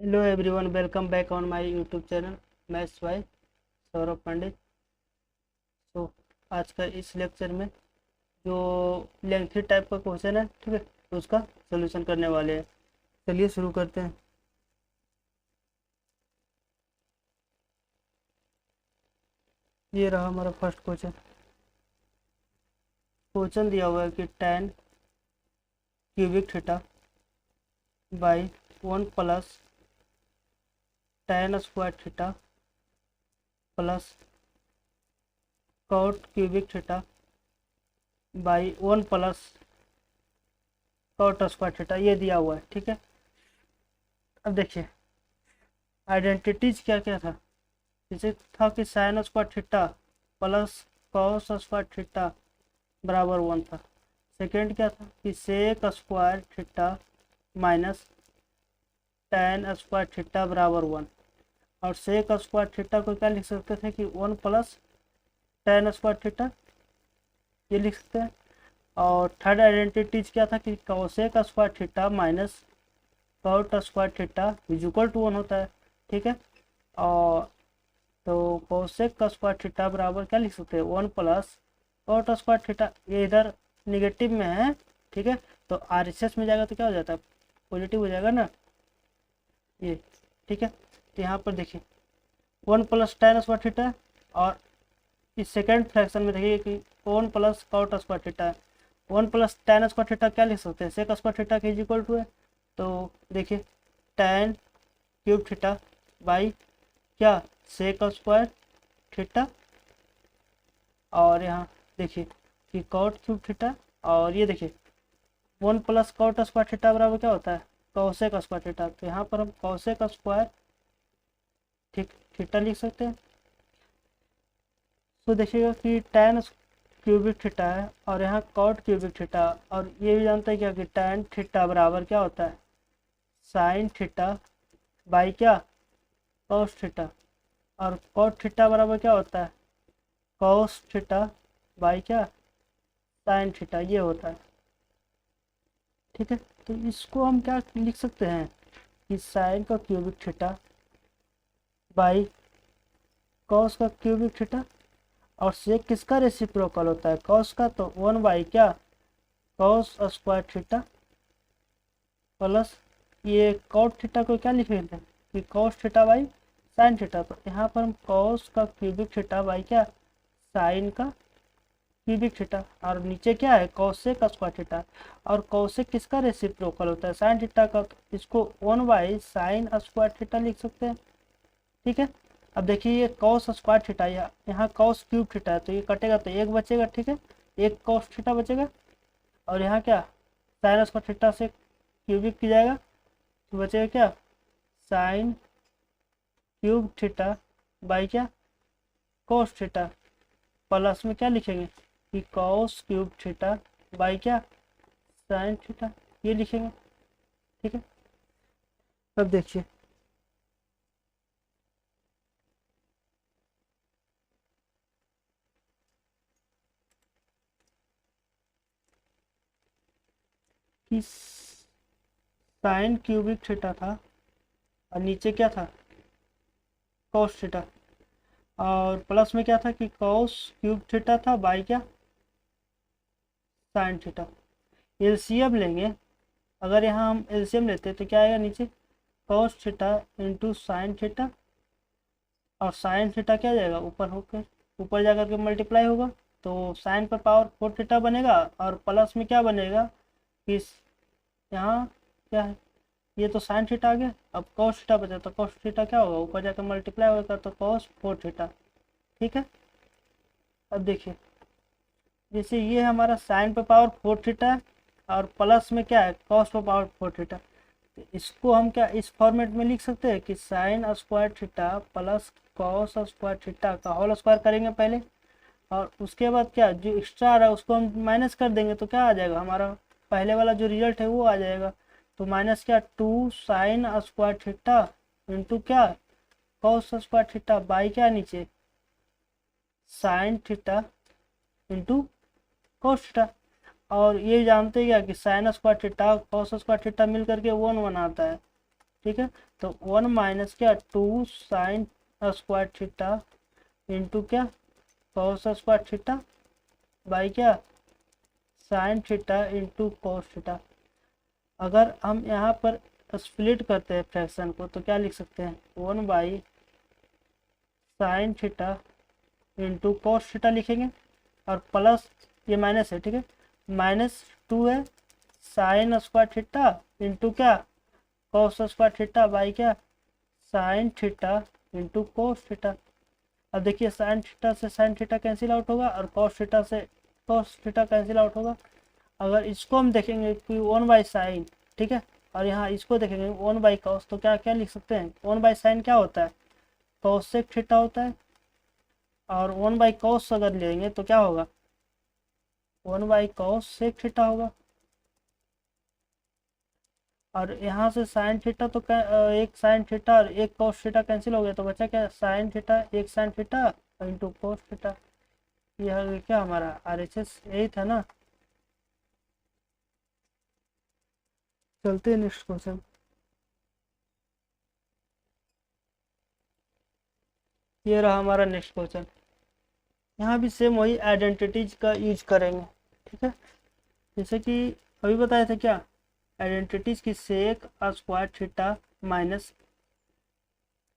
Hello everyone, welcome back on my YouTube channel maths by Saurabh Pandit. तो आज का इस लेक्चर में जो लेंथी टाइप का क्वेश्चन है, ठीक है, तो उसका सोल्यूशन करने वाले हैं। चलिए शुरू करते हैं। ये रहा हमारा फर्स्ट क्वेश्चन। क्वेश्चन दिया हुआ है कि tan cubic theta by 1 plus tan square theta plus cot cubic theta by 1 plus cot square theta, ये दिया हुआ है, ठीक है। अब देखिए आइडेंटिटीज क्या क्या था। जैसे था कि sine square theta plus cos square theta बराबर 1 था। सेकेंड क्या था कि sec square theta minus tan square theta बराबर 1। और सेक स्क्वायर थीटा को क्या लिख सकते थे कि 1 प्लस tan स्क्वायर थीटा, ये लिख सकते हैं। और थर्ड आइडेंटिटीज क्या था कि cosec square theta minus cot square theta is equal to 1 होता है, ठीक है। और तो कोसेक का स्क्वायर थीटा बराबर क्या लिख सकते हैं 1 प्लस कॉट स्क्वायर थीटा। ये इधर निगेटिव में है, ठीक है, तो आरएचएस में जाएगा तो क्या हो जाता है, पॉजिटिव हो जाएगा ना ये, ठीक है। तो यहाँ पर देखिए 1 प्लस tan स्क्वायर थीटा, और इस सेकेंड फ्रैक्शन में देखिए कि 1 प्लस कॉट स्क्वायर थीटा है। 1 प्लस tan स्क्वायर थीटा क्या लिख सकते हैं, सेक स्क्वायर थीटा के इज इक्वल टू है। तो देखिए tan क्यूब थीटा बाई क्या सेक स्क्वायर थीटा, और यहाँ देखिए कि कॉट क्यूब थीटा, और ये देखिए 1 प्लस कॉट स्क्वायर थीटा बराबर क्या होता है कॉसेक स्क्वायर थीटा। तो यहाँ पर हम कॉसेक स्क्वायर थीटा लिख सकते हैं। तो देखिएगा कि tan क्यूबिक थीटा है और यहाँ कॉट क्यूबिक थीटा, और ये भी जानते हैं क्या कि tan थीटा बराबर क्या होता है साइन थीटा बाई क्या कॉस थीटा, और कॉट थीटा बराबर क्या होता है कॉस थीटा बाई क्या साइन थीटा, ये होता है, ठीक है। तो इसको हम क्या लिख सकते हैं कि साइन का क्यूबिक थीटा बाई कॉस का क्यूबिक थीटा। और सेक किसका रेसिप्रोकल होता है कॉस का, तो 1 बाई क्या कॉस स्क्वायर थीटा प्लस ये कॉट थीटा को क्या लिखेंगे कि cos theta by sine theta. तो यहाँ पर हम कॉस का क्यूबिक थीटा बाई क्या साइन का क्यूबिक थीटा, और नीचे क्या है कॉसेक स्क्वायर थीटा। और कॉसेक किसका रेसिप्रोकल होता है साइन थीटा का, तो इसको 1 बाई साइन स्क्वायर थीटा लिख सकते हैं, ठीक है। अब देखिए ये कॉस स्क्वायर थीटा, यहाँ कॉस क्यूब थीटा है, तो ये कटेगा तो एक बचेगा, ठीक है, एक कॉस थीटा बचेगा। और यहाँ क्या साइन स्क्वायर थीटा से क्यूबिक की जाएगा तो बचेगा क्या साइन क्यूब थीटा बाई क्या कॉस थीटा, प्लस में क्या लिखेंगे कि कॉस क्यूब थीटा बाई क्या साइन थीटा, ये लिखेंगे, ठीक है। अब देखिए कि साइन क्यूबिक थीटा था और नीचे क्या था कॉस थीटा, और प्लस में क्या था कि कॉस क्यूब थीटा था बाई क्या साइन थीटा। एलसीएम लेंगे, अगर यहाँ हम एलसीएम लेते हैं तो क्या आएगा नीचे cos theta into sign theta, और साइन थीटा क्या जाएगा ऊपर होकर ऊपर जाकर के मल्टीप्लाई होगा, तो साइन पर पावर 4 थीटा बनेगा, और प्लस में क्या बनेगा कि यहाँ क्या है ये तो साइन थीटा आ गया, अब कॉस थीटा बचा तो कॉस थीटा क्या होगा ऊपर जाकर मल्टीप्लाई होगा तो कॉस 4 थीटा, ठीक है। अब देखिए जैसे ये हमारा साइन पे पावर 4 थीटा है और प्लस में क्या है कॉस पे पावर 4 थीटा, तो इसको हम क्या इस फॉर्मेट में लिख सकते हैं कि sine square theta plus cos square theta का होल स्क्वायर करेंगे पहले, और उसके बाद क्या जो एक्स्ट्रा आ रहा है उसको हम माइनस कर देंगे तो क्या आ जाएगा हमारा पहले वाला जो रिजल्ट है वो आ जाएगा। तो माइनस क्या 2 साइन स्क्वायर थीटा इंटू क्या कॉस स्क्वायर थीटा बाई क्या नीचे sine theta into cos theta. और ये जानते हैं क्या कि sine square theta cos square theta मिल करके 1 1 आता है, ठीक है। तो 1 माइनस क्या 2 साइन स्क्वायर थीटा इंटू क्या कॉस स्क्वायर थीटा बाई क्या sine theta into cos theta. अगर हम यहाँ पर स्प्लिट करते हैं फ्रैक्शन को तो क्या लिख सकते हैं 1 by sine theta into cos theta लिखेंगे और प्लस ये माइनस है, ठीक है, -2 है साइन स्क्वायर थीटा इंटू क्या कॉस स्क्वायर थीटा बाई क्या sine theta into cos theta. अब देखिए साइन थीटा से साइन थीटा कैंसिल आउट होगा और कॉस थीटा से कॉस थीटा कैंसिल आउट होगा। अगर इसको हम देखेंगे कि 1 बाई साइन, ठीक है, और यहाँ इसको देखेंगे 1 बाई कॉस, तो क्या क्या लिख सकते हैं 1 बाई साइन क्या होता है कॉसेक थीटा होता है, और 1 बाई कॉस अगर लेंगे तो क्या होगा 1 बाई कॉस सेक थीटा होगा। और यहाँ से साइन थीटा तो एक साइन थीटा और एक कॉस थीटा कैंसिल हो गया, तो बचा क्या साइन थीटा एक sign theta into cos theta. यह क्या हमारा RHS यही था ना। चलते हैं नेक्स्ट क्वेश्चन। ये रहा हमारा नेक्स्ट क्वेश्चन। यहाँ भी सेम वही आइडेंटिटीज का यूज करेंगे, ठीक है। जैसे कि अभी बताया था क्या आइडेंटिटीज की sec square theta minus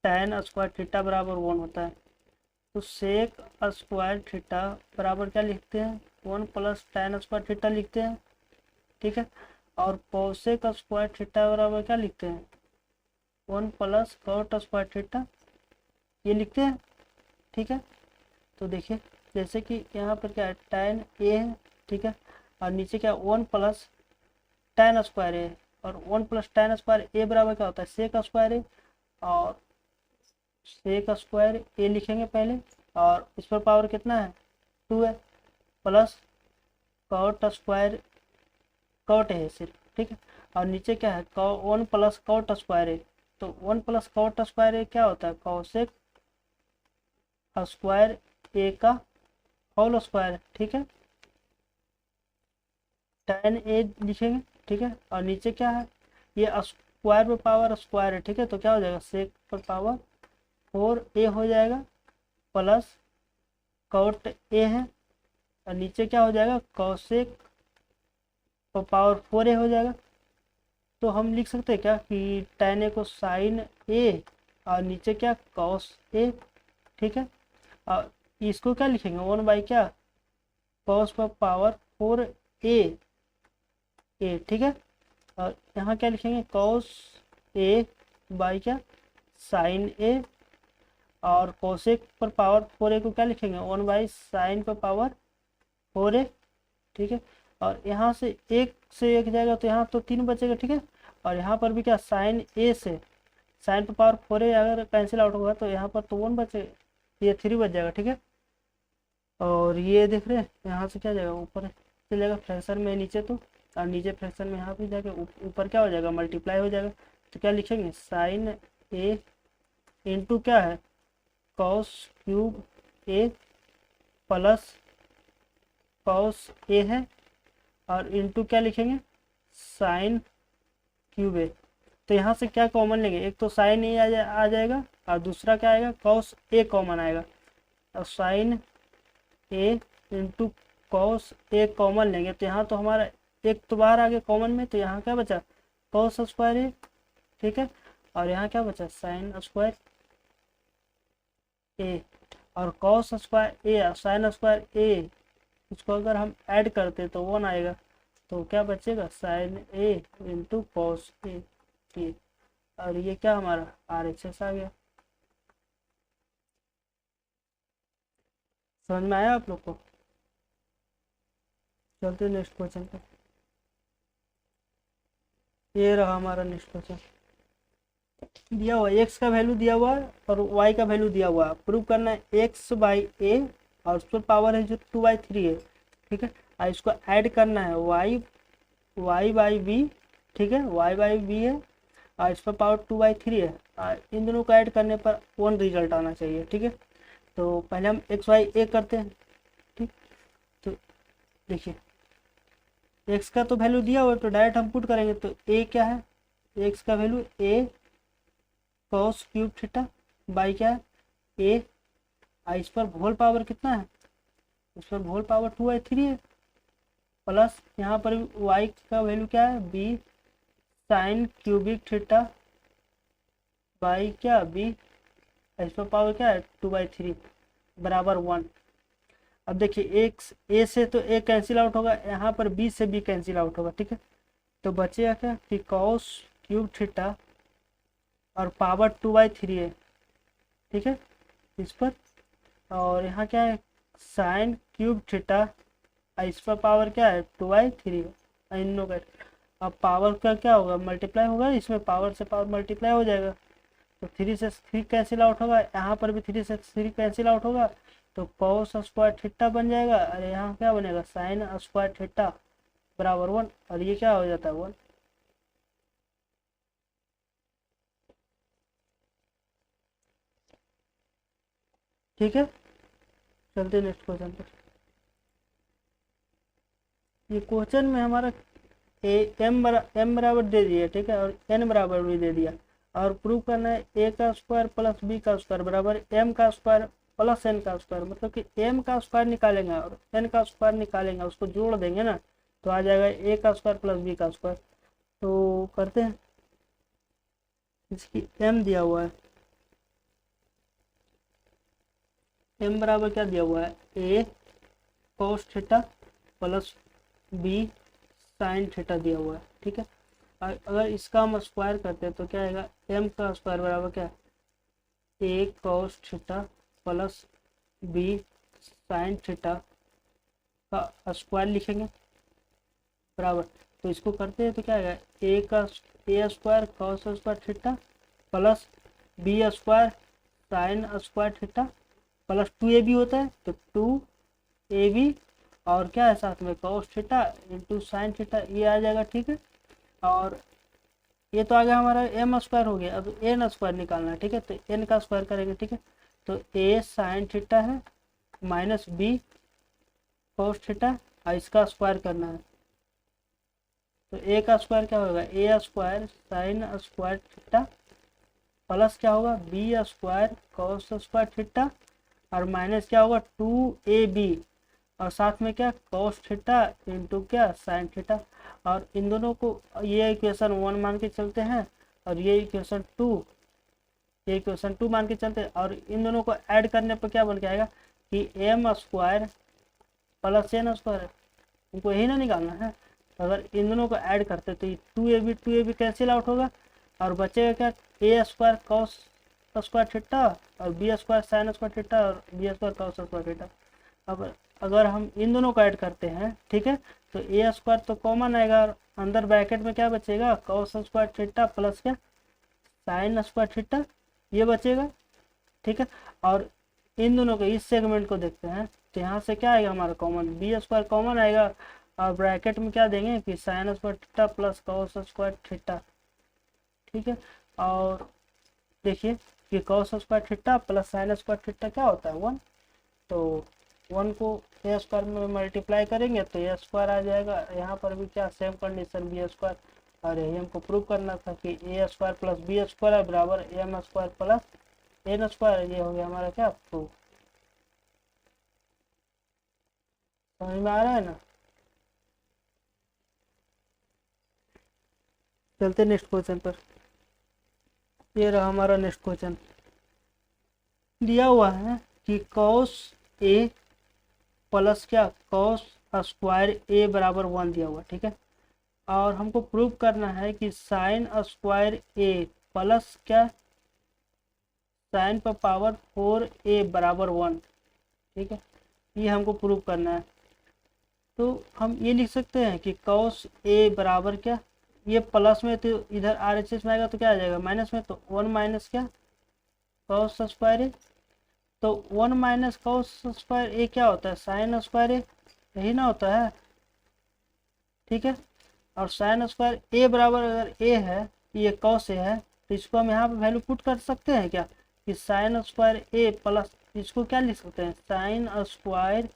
tan square theta बराबर 1 होता है। तो सेक स्क्वायर थीटा बराबर क्या लिखते हैं 1 प्लस tan स्क्वायर थीटा लिखते हैं, ठीक है। और कोसेक स्क्वायर थीटा बराबर क्या लिखते हैं 1 प्लस कॉट स्क्वायर थीटा ये लिखते हैं, ठीक है। तो देखिए जैसे कि यहाँ पर क्या है tan a है, ठीक है, और नीचे क्या 1 प्लस tan स्क्वायर ए, और 1 प्लस tan स्क्वायर ए बराबर क्या होता है सेक स्क्वायर ए, और सेक स्क्वायर ए लिखेंगे पहले, और इस पर पावर कितना है 2 है, प्लस कॉट स्क्वायर कॉट है सिर्फ, ठीक है। और नीचे क्या है 1 प्लस कॉट स्क्वायर ए, तो 1 प्लस कॉट स्क्वायर ए क्या होता है कॉसेक स्क्वायर ए का होल स्क्वायर, ठीक है, tan ए लिखेंगे, ठीक है। और नीचे क्या है ये स्क्वायर पर पावर स्क्वायर है, ठीक है, तो क्या हो जाएगा सेक पर पावर 4a हो जाएगा, प्लस कॉट ए है, और नीचे क्या हो जाएगा कॉसेक पर पावर 4a हो जाएगा। तो हम लिख सकते हैं क्या कि tan ए को साइन ए और नीचे क्या कॉस ए, ठीक है। और इसको क्या लिखेंगे 1 बाई क्या कॉस पर पावर 4a ए, ठीक है। और यहाँ क्या लिखेंगे कॉस ए बाई क्या साइन ए, और कोसेक पर पावर 4a को क्या लिखेंगे 1 बाई साइन पर पावर 4a, ठीक है। और यहाँ से एक से एक जाएगा तो यहाँ तो 3 बचेगा, ठीक है। और यहाँ पर भी क्या साइन ए से साइन पर पावर 4a अगर कैंसिल आउट होगा तो यहाँ पर तो 1 बचे, ये 3 बच जाएगा, ठीक है। और ये देख रहे हैं यहाँ से क्या जाएगा ऊपर चलेगा फ्रैक्शन में नीचे, तो और नीचे फ्रैक्शन में यहाँ पे जाके ऊपर क्या हो जाएगा मल्टीप्लाई हो जाएगा। तो क्या लिखेंगे साइन ए इंटू क्या है cos cube A plus cos A है, और इंटू क्या लिखेंगे साइन क्यूब ए। तो यहाँ से क्या कॉमन लेंगे एक तो साइन ए आ जाएगा और दूसरा क्या आएगा कॉस ए कॉमन आएगा, और sign A into cos A common लेंगे तो यहाँ तो हमारा एक तो बाहर आ गया कॉमन में, तो यहाँ क्या बचा कॉस स्क्वायर ए, ठीक है। और यहाँ क्या बचा साइन स्क्वायर ए, और कॉस स्क्वायर ए साइन स्क्वायर ए इसको अगर हम ऐड करते तो 1 आएगा, तो क्या बचेगा sign A into cos A, और ये क्या हमारा RHS आ गया। समझ में आया आप लोग को। चलते नेक्स्ट क्वेश्चन पे। ये रहा हमारा नेक्स्ट क्वेश्चन। दिया हुआ x का वैल्यू दिया हुआ है और y का वैल्यू दिया हुआ है, प्रूव करना है x बाई ए और उस पर पावर है जो 2/3 है, ठीक है। और इसको ऐड करना है y बाई बी, ठीक है, y बाई बी है और इस पर पावर 2/3 है, और इन दोनों को ऐड करने पर 1 रिजल्ट आना चाहिए, ठीक है। तो पहले हम x बाई ए करते हैं, ठीक। तो देखिए x का तो वैल्यू दिया हुआ है तो डायरेक्ट हम पुट करेंगे, तो a क्या है x का value a cos cube theta by क्या है ए, इस पर होल पावर कितना है, इस पर होल पावर 2/3 है, प्लस यहाँ पर वाई का वैल्यू क्या है B sine cubic theta by क्या बी, इस पर पावर क्या है 2/3 बराबर 1। अब देखिए एक ए से तो ए कैंसिल आउट होगा, यहाँ पर बी से बी कैंसिल आउट होगा, ठीक है। तो बचेगा क्या कि कॉस क्यूब थीटा और पावर 2/3 है, ठीक है इस पर, और यहाँ क्या है साइन क्यूब थीटा, इस पर पावर क्या है 2/3 है इन लोग का। अब पावर का क्या होगा मल्टीप्लाई होगा, इसमें पावर से पावर मल्टीप्लाई हो जाएगा, तो 3 से 3 कैंसिल आउट होगा, यहाँ पर भी 3 से 3 कैंसिल आउट होगा, तो कॉस स्क्वायर थीटा बन जाएगा, और यहाँ क्या बनेगा साइन स्क्वायर थीटा बराबर 1, और ये क्या हो जाता है 1। ठीक है, चलते नेक्स्ट क्वेश्चन पर। ये क्वेश्चन में हमारा एम बराबर दे दिया, ठीक है, और एन बराबर भी दे दिया, और प्रूव करना है ए का स्क्वायर प्लस बी का स्क्वायर बराबर एम का स्क्वायर प्लस एन का स्क्वायर, मतलब कि एम का स्क्वायर निकालेंगे और एन का स्क्वायर निकालेंगे, उसको जोड़ देंगे ना, तो आ जाएगा ए का स्क्वायर प्लस बी का स्क्वायर। तो करते हैं, इसकी एम दिया हुआ है, एम बराबर क्या दिया हुआ है a cos theta plus b sine theta दिया हुआ है, ठीक है। अगर इसका हम स्क्वायर करते हैं तो क्या आएगा एम का स्क्वायर बराबर क्या a cos theta plus b sine theta का स्क्वायर लिखेंगे बराबर, तो इसको करते हैं तो क्या आएगा a square cos square theta plus B square sine square theta plus 2ab होता है तो 2ab, और क्या है साथ में cos theta into sign theta, ये आ जाएगा, ठीक है। और ये तो आ गया हमारा एम स्क्वायर हो गया, अब एन स्क्वायर निकालना है, ठीक है, तो एन का स्क्वायर करेंगे, ठीक है। तो ए साइन थीटा है माइनस बी कॉस थीटा, और इसका स्क्वायर करना है, तो ए का स्क्वायर क्या होगा a square sine square theta plus क्या होगा b square cos square theta, और माइनस क्या होगा 2ab, और साथ में क्या कॉस थीटा इंटू क्या साइन थीटा, और इन दोनों को ये इक्वेशन 1 मान के चलते हैं, और ये इक्वेशन 2 मान के चलते हैं, और इन दोनों को ऐड करने पर क्या बन के आएगा कि M square plus N square, इनको यही ना निकालना है। अगर इन दोनों को ऐड करते तो ये 2ab कैंसिल आउट होगा, और बचेगा क्या a square cos square theta और b square sine square theta और b square cos square theta. अब अगर हम इन दोनों को ऐड करते हैं, ठीक है, तो ए स्क्वायर तो कॉमन आएगा, और अंदर ब्रैकेट में क्या बचेगा कॉस स्क्वायर थीटा प्लस क्या साइन स्क्वायर थीटा, ये बचेगा, ठीक है। और इन दोनों के इस सेगमेंट को देखते हैं, तो यहाँ से क्या आएगा हमारा कॉमन बी स्क्वायर कॉमन आएगा, और ब्रैकेट में क्या देंगे कि sine square theta plus cos square theta, ठीक है। और देखिए कि cos square theta plus sign square theta क्या होता है 1, तो 1 को ए स्क्वायर में मल्टीप्लाई करेंगे तो ए स्क्वायर आ जाएगा, यहाँ पर भी क्या सेम कंडीशन बी स्क्वायर, और यही हमको प्रूव करना था कि A square plus B square बराबर M square plus N square, ये हो गया हमारा क्या प्रूव। समझ में आ रहा है ना। चलते नेक्स्ट क्वेश्चन पर। ये रहा हमारा नेक्स्ट क्वेश्चन, दिया हुआ है कि कॉस ए प्लस क्या कॉस स्क्वायर ए बराबर 1 दिया हुआ, ठीक है, और हमको प्रूव करना है कि साइन स्क्वायर ए प्लस क्या साइन पर पावर 4a बराबर 1, ठीक है, ये हमको प्रूव करना है। तो हम ये लिख सकते हैं कि कॉस ए बराबर क्या, ये प्लस में तो इधर RHS में आएगा तो क्या आ जाएगा माइनस में, तो 1 माइनस क्या कॉस स्क्वायर ए, तो 1 माइनस कॉस स्क्वायर ए क्या होता है साइन स्क्वायर ए, यही ना होता है, ठीक है। और साइन स्क्वायर ए बराबर अगर ए है, ये कॉस ए है, तो इसको हम यहाँ पे वैल्यू पुट कर सकते हैं क्या कि साइन स्क्वायर ए प्लस, इसको क्या लिख सकते हैं साइन स्क्वायर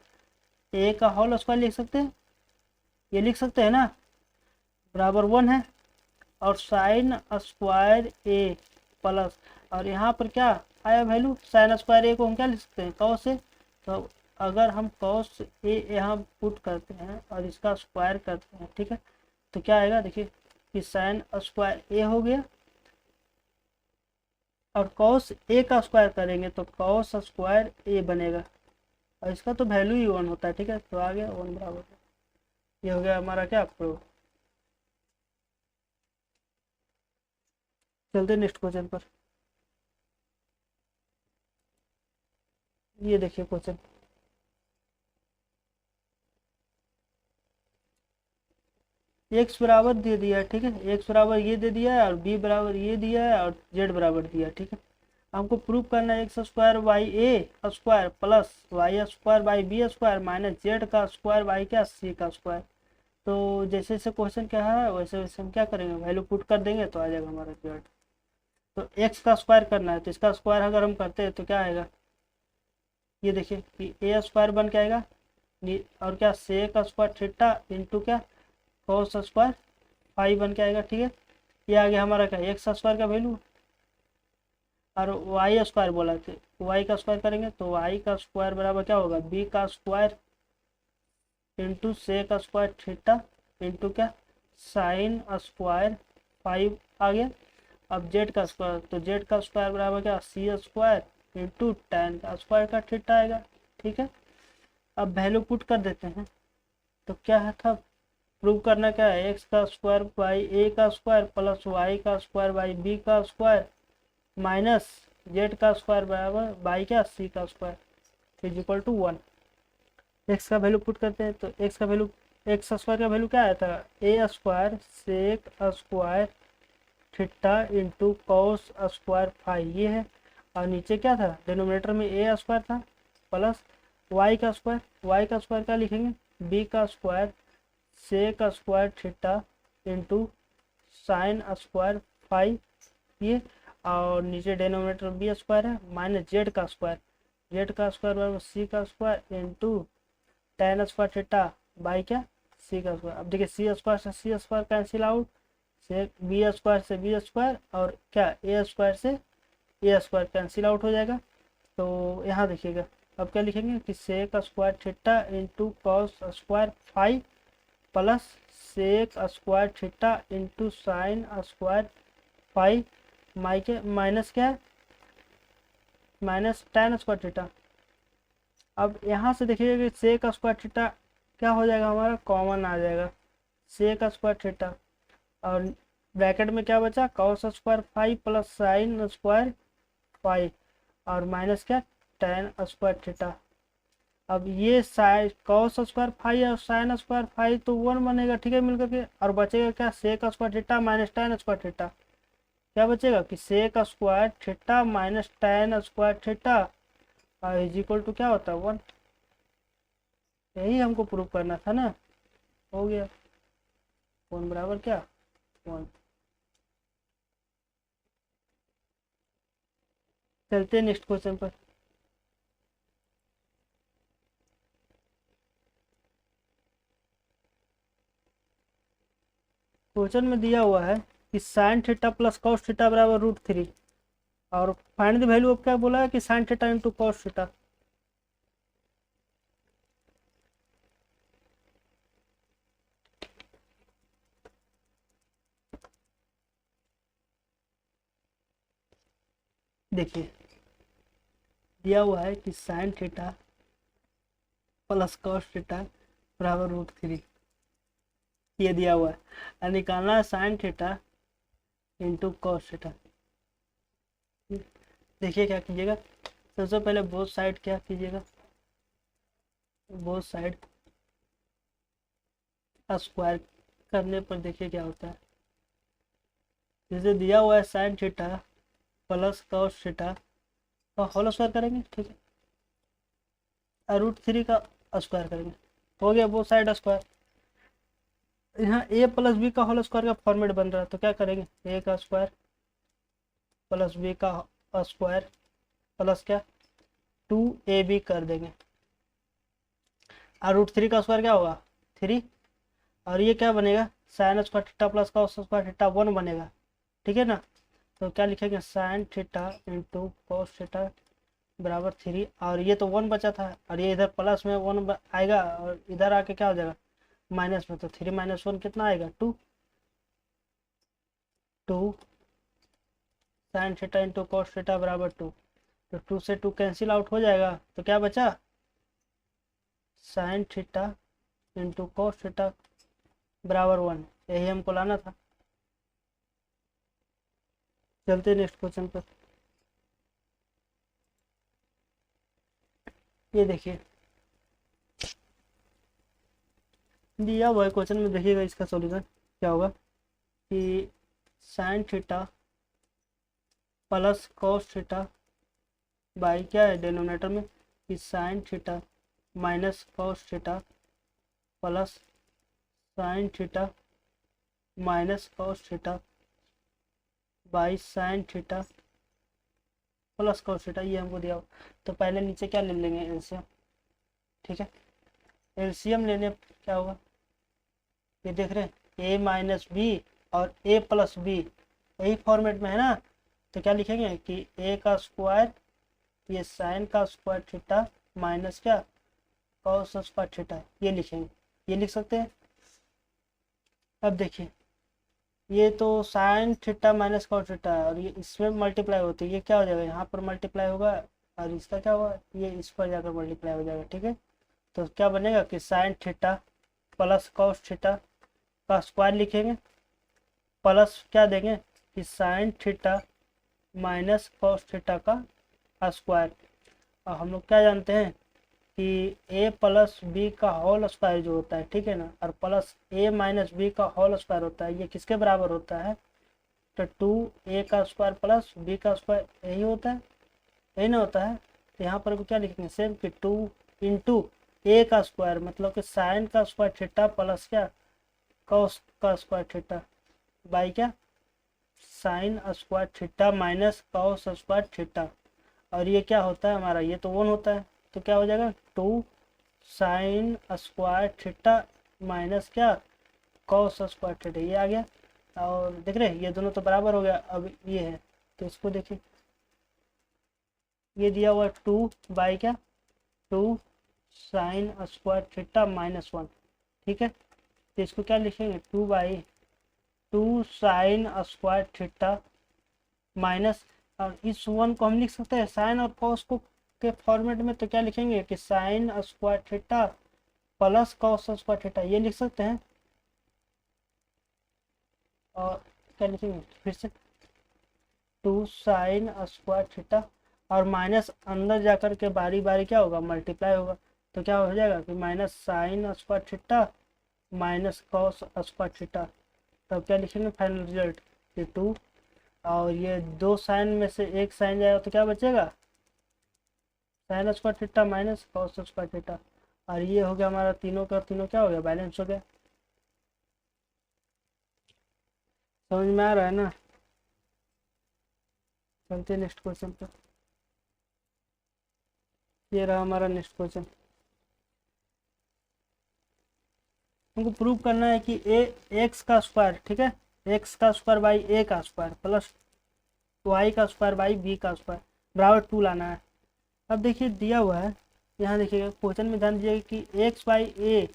ए का होल स्क्वायर लिख सकते हैं, ये लिख सकते हैं ना, बराबर 1 है, और साइन स्क्वायर ए प्लस और यहाँ पर क्या आया वैल्यू, साइन स्क्वायर ए को हम क्या लिख सकते हैं, कॉस ए। तो अगर हम कॉस ए यहाँ पुट करते हैं और इसका स्क्वायर करते हैं, ठीक है, तो क्या आएगा देखिए कि साइन स्क्वायर ए हो गया, और कॉस ए का स्क्वायर करेंगे तो कॉस स्क्वायर ए बनेगा, और इसका तो वैल्यू ही 1 होता है, ठीक है, तो आ गया 1 बराबर। ये हो गया हमारा क्या प्रूव। चलते नेक्स्ट क्वेश्चन पर। ये देखिए क्वेश्चन, एक्स बराबर दे दिया है, ठीक है, एक्स बराबर ये दे दिया है और बी बराबर ये दिया है और जेड बराबर दिया है, ठीक है। हमको प्रूव करना है X square Y A square plus Y square by B square minus Z का स्क्वायर बाई क्या सी का स्क्वायर। तो जैसे जैसे क्वेश्चन क्या है वैसे वैसे हम क्या करेंगे, वैल्यू पुट कर देंगे तो आ जाएगा हमारा जेड। तो एक्स का स्क्वायर करना है तो इसका स्क्वायर अगर हम करते हैं तो क्या आएगा, ये देखिए कि ए स्क्वायर बन के आएगा और क्या सेक स्क्वायर थीटा इंटू क्या कॉस स्क्वायर फाइव बन के आएगा, ठीक है। ये आ गया हमारा क्या एक्स स्क्वायर का वैल्यू, और वाई स्क्वायर बोला थे, वाई का स्क्वायर करेंगे तो वाई का स्क्वायर बराबर क्या होगा, बी का square into sec square theta into क्या साइन स्क्वायर फाइव आ गया। अब जेड का स्क्वायर, तो जेड का स्क्वायर बराबर क्या सी स्क्वायर इंटू टेन का स्क्वायर का थीटा आएगा, ठीक है। अब वैल्यू पुट कर देते हैं तो क्या है था, प्रूव करना क्या है, एक्स का स्क्वायर बाई ए का स्क्वायर प्लस वाई का स्क्वायर बाई बी का स्क्वायर माइनस जेड का स्क्वायर बराबर बाई क्या सी का square is equal to 1। X का वैल्यू पुट करते हैं तो एक्स का वैल्यू, एक्स स्क्वायर का वैल्यू क्या आया था, ए square sec square theta into cos square five ये है, और नीचे क्या था डिनोमिनेटर में ए स्क्वायर था प्लस वाई का स्क्वायर, वाई का स्क्वायर क्या लिखेंगे, बी का square sec square theta into sine square five ये, और नीचे डिनोमिनेटर बी स्क्वायर है माइनस जेड का स्क्वायर, जेड का स्क्वायर बराबर सी का square into tan square theta by क्या सी का स्क्वायर। अब देखिए सी स्क्वायर से सी स्क्वायर कैंसिल आउट, से बी स्क्वायर से बी स्क्वायर और क्या ए स्क्वायर से ए स्क्वायर कैंसिल आउट हो जाएगा। तो यहाँ देखिएगा अब क्या लिखेंगे कि sec square theta into cos square five plus sec square theta into sine square five minus क्या है माइनस टेन स्क्वायर थीटा। अब यहाँ से देखिएगा कि सेक स्क्वायर थीटा क्या हो जाएगा हमारा कॉमन आ जाएगा, सेक स्क्वायर थीटा और ब्रैकेट में क्या बचा cos square five plus sign square five और माइनस क्या टेन स्क्वायर थीटा। अब ये साइन कॉस स्क्वायर फाइव और साइन स्क्वायर फाइव तो 1 बनेगा, ठीक है, मिलकर के, और बचेगा क्या sec square theta minus tan square theta. क्या बचेगा कि sec square theta minus tan square theta is equal to क्या होता है 1। यही हमको प्रूव करना था ना, हो गया 1 बराबर क्या 1। चलते हैं नेक्स्ट क्वेश्चन पर। क्वेश्चन में दिया हुआ है कि sine theta plus cos theta बराबर रूट थ्री, और फाइंड द वैल्यू ऑफ क्या बोला है कि sign theta into cos theta. देखिए दिया हुआ है कि sine theta plus cos theta बराबर रूट थ्री, ये दिया हुआ है, और निकालना है sign theta into cos theta. देखिए क्या कीजिएगा, सबसे पहले बोथ साइड क्या कीजिएगा, बोथ साइड स्क्वायर करने पर देखिए क्या होता है। जैसे दिया हुआ है sine theta plus cos theta का होल स्क्वायर करेंगे, ठीक है, और रूट थ्री का स्क्वायर करेंगे, हो गया बोथ साइड स्क्वायर। यहाँ ए प्लस बी का होल स्क्वायर का फॉर्मेट बन रहा है तो क्या करेंगे ए का स्क्वायर प्लस बी का स्क्वायर प्लस क्या 2ab कर देंगे, और रूट थ्री का स्क्वायर क्या होगा 3, और ये क्या बनेगा sign square theta plus cos square theta 1 बनेगा, ठीक है ना। तो क्या लिखेंगे, sign theta into cos theta बराबर 3। और ये तो 1 बचा था, और ये इधर प्लस में 1 आएगा, और इधर आके क्या हो जाएगा माइनस में, तो 3 - 1 कितना आएगा 2। 2 sign theta into cos theta बराबर 2। तो 2 से 2 कैंसिल आउट हो जाएगा, तो क्या बचा, sign theta into cos theta बराबर 1। यही हमको लाना था। चलते नेक्स्ट क्वेश्चन पर। ये देखिए दिया हुआ है क्वेश्चन में, देखिएगा इसका सॉल्यूशन क्या होगा कि sine theta plus cos theta by क्या है डिनोमिनेटर में, कि sine theta minus cos theta plus sine theta minus cos theta by sine theta plus cos theta, ये हमको दिया हो। तो पहले नीचे क्या ले लेंगे, एलसीएम। ठीक है, एलसीएम लेने क्या होगा, ये देख रहे हैं ए माइनस बी और ए प्लस बी यही फॉर्मेट में है ना। तो क्या लिखेंगे कि ए का स्क्वायर, ये साइन का स्क्वायर थीटा माइनस क्या कॉस स्क्वायर थीटा, ये लिखेंगे, ये लिख सकते हैं। अब देखिए ये तो sine theta minus cos theta है, और ये इसमें मल्टीप्लाई होती है, ये क्या हो जाएगा यहाँ पर मल्टीप्लाई होगा, और इसका क्या होगा ये इस पर जाकर मल्टीप्लाई हो जाएगा। ठीक है, तो क्या बनेगा कि sine theta plus cos theta का स्क्वायर लिखेंगे, प्लस क्या देंगे कि sine theta minus cos theta का स्क्वायर। और हम लोग क्या जानते हैं कि ए प्लस बी का होल स्क्वायर जो होता है, ठीक है ना, और प्लस ए माइनस बी का होल स्क्वायर होता है, ये किसके बराबर होता है, तो 2a का स्क्वायर प्लस b का स्क्वायर, यही होता है, यही ना होता है। तो यहाँ पर भी क्या लिखेंगे सेम कि 2 इंटू ए का स्क्वायर, मतलब कि साइन का स्क्वायर थीटा प्लस क्या कॉस का स्क्वायर थीटा बाई क्या sine square theta minus cos square theta. और ये क्या होता है हमारा, ये तो 1 होता है, तो क्या हो जाएगा 2 साइन स्क्वायर थीटा माइनस क्या कॉस स्क्वायर थीटा, ये आ गया। और देख रहे हैं ये दोनों तो बराबर हो गया। अब ये है तो इसको देखिए, ये दिया हुआ 2 बाई क्या 2 साइन स्क्वायर थीटा माइनस 1। ठीक है, तो इसको क्या लिखेंगे 2 by 2 sine square theta minus, और इस 1 को हम लिख सकते हैं साइन और कॉस को के फॉर्मेट में, तो क्या लिखेंगे कि sine square theta plus cos square theta, ये लिख सकते हैं। और क्या लिखेंगे फिर से 2 साइन स्क्वायर थीटा, और माइनस अंदर जाकर के बारी बारी क्या होगा मल्टीप्लाई होगा, तो क्या हो जाएगा कि minus sine square theta minus cos square theta. तब क्या लिखेंगे फाइनल रिजल्ट कि 2, और ये 2 साइन में से एक साइन जाएगा तो क्या बचेगा sign square theta minus cos square theta. और ये हो गया हमारा तीनों का तीनों क्या हो गया बैलेंस हो गया। समझ में आ रहा है ना। चलते नेक्स्ट क्वेश्चन पर। ये रहा हमारा नेक्स्ट क्वेश्चन। हमको प्रूव करना है कि ए एक्स का स्क्वायर, ठीक है, एक्स का स्क्वायर बाई ए का स्क्वायर प्लस वाई का स्क्वायर बाई बी का स्क्वायर बराबर 2 लाना है। अब देखिए दिया हुआ है, यहाँ देखिएगा क्वेश्चन में ध्यान दीजिएगा कि X by A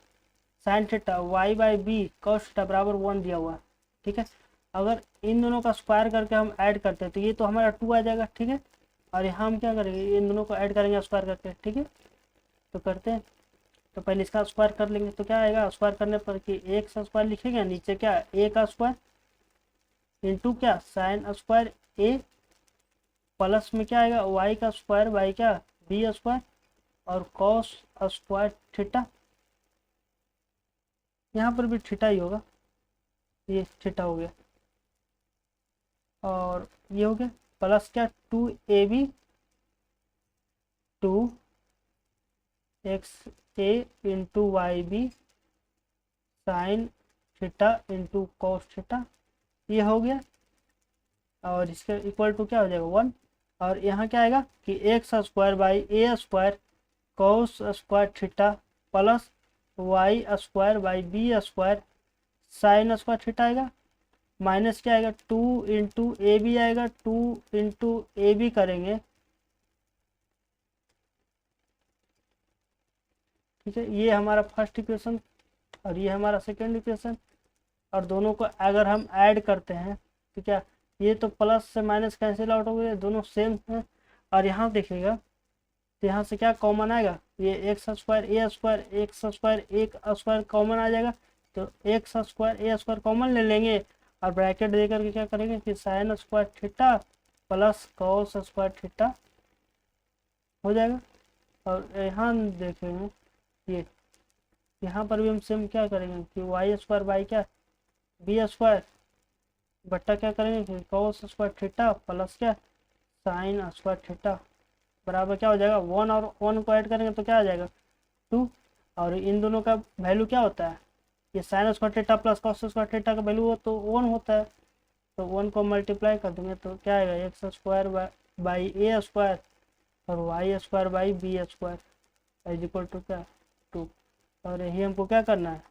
sine theta Y by B cos theta बराबर 1 दिया हुआ है। ठीक है, अगर इन दोनों का स्क्वायर करके हम ऐड करते हैं तो ये तो हमारा 2 आ जाएगा। ठीक है, और यहाँ हम क्या करेंगे इन दोनों को ऐड करेंगे स्क्वायर करके। ठीक है, तो करते हैं, तो पहले इसका स्क्वायर कर लेंगे, तो क्या आएगा स्क्वायर करने पर कि एक का स्क्वायर लिखेंगे, नीचे क्या ए का स्क्वायर इंटू क्या साइन स्क्वायर ए, प्लस में क्या आएगा वाई का स्क्वायर बाई क्या बी स्क्वायर, और कॉस स्क्वायर थीटा, यहाँ पर भी थीटा ही होगा, ये थीटा हो गया। और ये हो गया प्लस क्या 2ab 2 x a into y b sine theta into cos theta, ये हो गया। और इसके इक्वल टू क्या हो जाएगा 1। और यहाँ क्या आएगा कि X square by A square cos square theta plus Y square by B square sine square theta आएगा। माइनस क्या आएगा, 2 इंटू ए बी आएगा, 2 इंटू ए बी करेंगे, ठीक है। ये हमारा फर्स्ट इक्वेशन और ये हमारा सेकेंड इक्वेशन, और दोनों को अगर हम ऐड करते हैं तो क्या, ये तो प्लस से माइनस कैंसिल आउट हो गए, दोनों सेम है। और यहाँ देखिएगा तो यहाँ से क्या कॉमन आएगा, ये एक्स स्क्वायर ए स्क्वायर, एक्स स्क्वायर एक स्क्वायर कॉमन आ जाएगा, तो एक्स स्क्वायर ए स्क्वायर कॉमन ले लेंगे और ब्रैकेट दे करके क्या करेंगे कि sine square theta plus cos square theta हो जाएगा। और यहाँ देखेंगे ये, यहाँ पर भी हम सेम क्या करेंगे कि वाई स्क्वायर बाई क्या बी स्क्वायर बट्टा क्या करेंगे कि कॉस स्क्वायर थीटा प्लस क्या साइन स्क्वायर थीटा बराबर क्या हो जाएगा, 1 और 1 को ऐड करेंगे तो क्या आ जाएगा 2, और इन दोनों का वैल्यू क्या होता है, ये sign square theta plus cos square theta का वैल्यू हो तो 1 होता है, तो 1 को मल्टीप्लाई कर देंगे तो क्या आएगा x square by A square और y square by B square is equal to क्या 2। और यही हमको क्या करना है,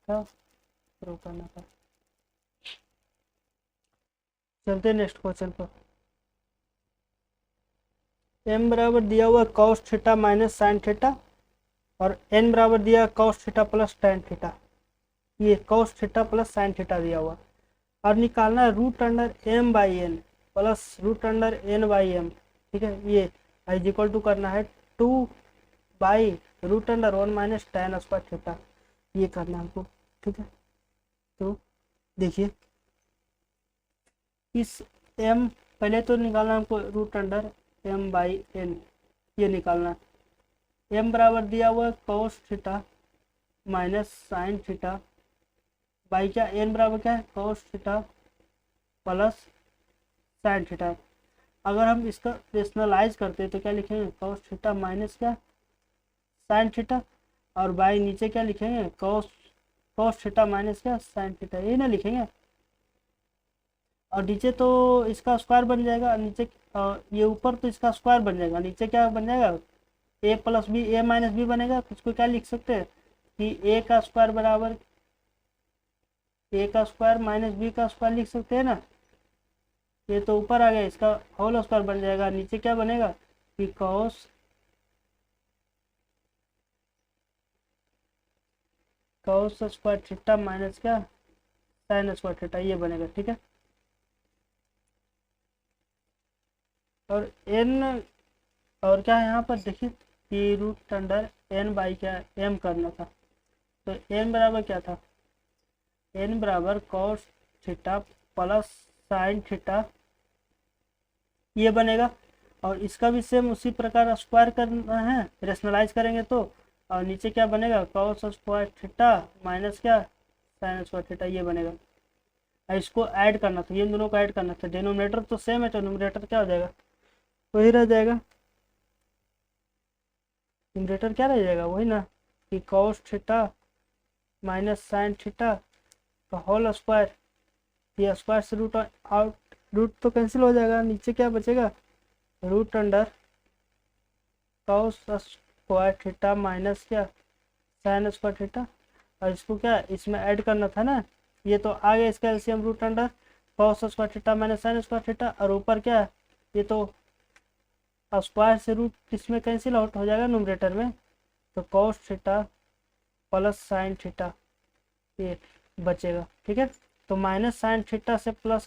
क्या प्रूव करना था। चलते नेक्स्ट क्वेश्चन पर। m बराबर दिया हुआ cos theta minus sine theta और n बराबर दिया cos theta plus tan theta, ये cos theta plus sine theta दिया हुआ, और निकालना है root under m by n plus root under n by m, ठीक है। ये इज इक्वल टू करना है 2 by root under 1 minus tan square theta, ये करना है हमको, ठीक है। तो देखिए इस m पहले तो निकालना है हमको root under m by N, ये निकालना है। m बराबर दिया हुआ है cos theta minus sine theta by क्या n बराबर क्या है cos theta plus sine theta. अगर हम इसका रेशनलाइज करते हैं तो क्या लिखेंगे कॉस थीटा माइनस क्या साइन थीटा, और बाई नीचे क्या लिखेंगे कॉस थीटा माइनस क्या साइन थीटा, ये ना लिखेंगे। और नीचे तो इसका स्क्वायर बन जाएगा, नीचे ये ऊपर तो इसका स्क्वायर बन जाएगा, नीचे क्या बन जाएगा ए प्लस बी ए माइनस बी बनेगा, तो उसको क्या लिख सकते हैं कि ए का स्क्वायर बराबर ए का स्क्वायर माइनस बी का स्क्वायर लिख सकते हैं ना। ये तो ऊपर आ गया, इसका होल स्क्वायर बन जाएगा, नीचे क्या बनेगा कि कॉस स्क्वायर थीटा माइनस क्या साइन स्क्वायर थीटा, ये बनेगा, ठीक है। और n और क्या है यहाँ पर देखिए कि रूट अंडर n बाई क्या m करना था, तो n बराबर क्या था, n बराबर cos theta plus sine theta ये बनेगा। और इसका भी सेम उसी प्रकार स्क्वायर करना है, रेशनलाइज करेंगे तो, और नीचे क्या बनेगा कॉस स्क्वायर थीटा माइनस क्या साइन स्क्वायर थीटा, ये बनेगा। और इसको ऐड करना था, ये दोनों को ऐड करना था, डिनोमिनेटर तो सेम है तो न्यूमरेटर क्या हो जाएगा वही रह जाएगा, न्यूमरेटर क्या रह जाएगा वही ना कि cos theta minus sine theta का होल स्क्वायर, ये स्क्वायर से रूट आउट, रूट तो कैंसिल हो जाएगा, नीचे क्या बचेगा root under cos square theta minus क्या साइन स्क्वायर थीटा। और इसको क्या इसमें ऐड करना था ना, ये तो आ गया इसका LCM root under cos square theta minus sine square theta, और ऊपर क्या ये तो स्क्वायर से रूट इसमें कैंसिल आउट हो जाएगा न्यूमरेटर में, तो cos theta plus sine theta ये बचेगा, ठीक है। तो माइनस साइन थीटा से plus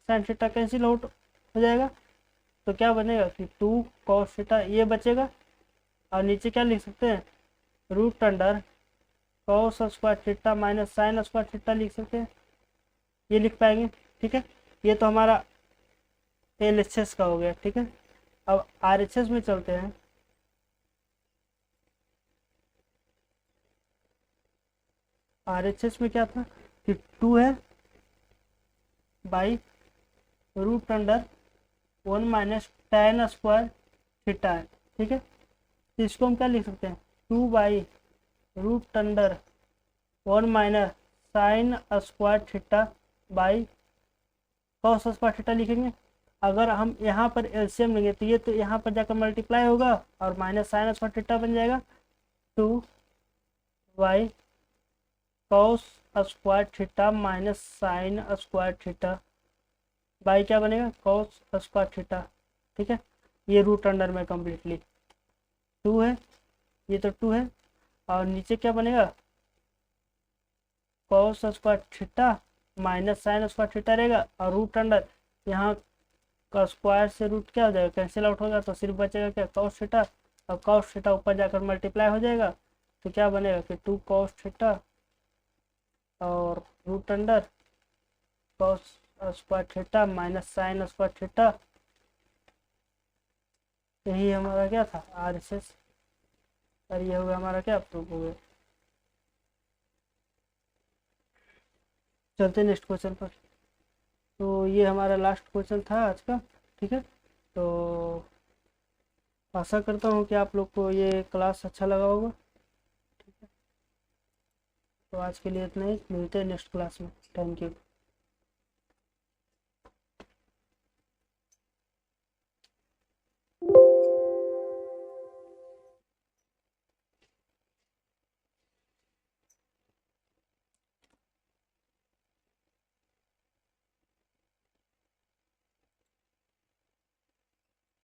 sine theta cancel out हो जाएगा, तो क्या बनेगा कि 2 कॉस थीटा ये बचेगा, और नीचे क्या लिख सकते हैं root under cos square theta minus sine square theta लिख सकते हैं, ये लिख पाएंगे, ठीक है। ये तो हमारा एलएचएस का हो गया, ठीक है। अब आरएचएस में चलते हैं। आरएचएस में क्या था कि 2 है by root under 1 minus tan square theta है, ठीक है। तो इसको हम क्या लिख सकते हैं 2 by root under 1 minus sine square theta by cos square theta लिखेंगे। अगर हम यहाँ पर एलसीएम लेंगे तो ये तो यहाँ पर जाकर मल्टीप्लाई होगा और माइनस साइन स्क्वायर थीटा बन जाएगा 2 by cos square theta minus sine square theta by क्या बनेगा कॉस स्क्वायर थीटा। ठीक है, ये रूट अंडर में कम्प्लीटली 2 है, ये तो 2 है, और नीचे क्या बनेगा cos square theta minus sine square theta रहेगा, और रूट अंडर यहाँ का स्क्वायर से रूट क्या हो जाएगा कैंसिल आउट होगा, तो सिर्फ बचेगा क्या कॉस थीटा, और कॉस थीटा ऊपर जाकर मल्टीप्लाई हो जाएगा, तो क्या बनेगा कि 2 कॉस थीटा और root under cos square theta minus sine square theta. यही हमारा क्या था आर एस एस, और ये होगा हमारा क्या प्रूफ हो गया। चलते नेक्स्ट क्वेश्चन पर। तो ये हमारा लास्ट क्वेश्चन था आज का। ठीक है, तो आशा करता हूँ कि आप लोग को ये क्लास अच्छा लगा होगा। ठीक है, तो आज के लिए इतना ही, मिलते हैं नेक्स्ट क्लास में। Thank you.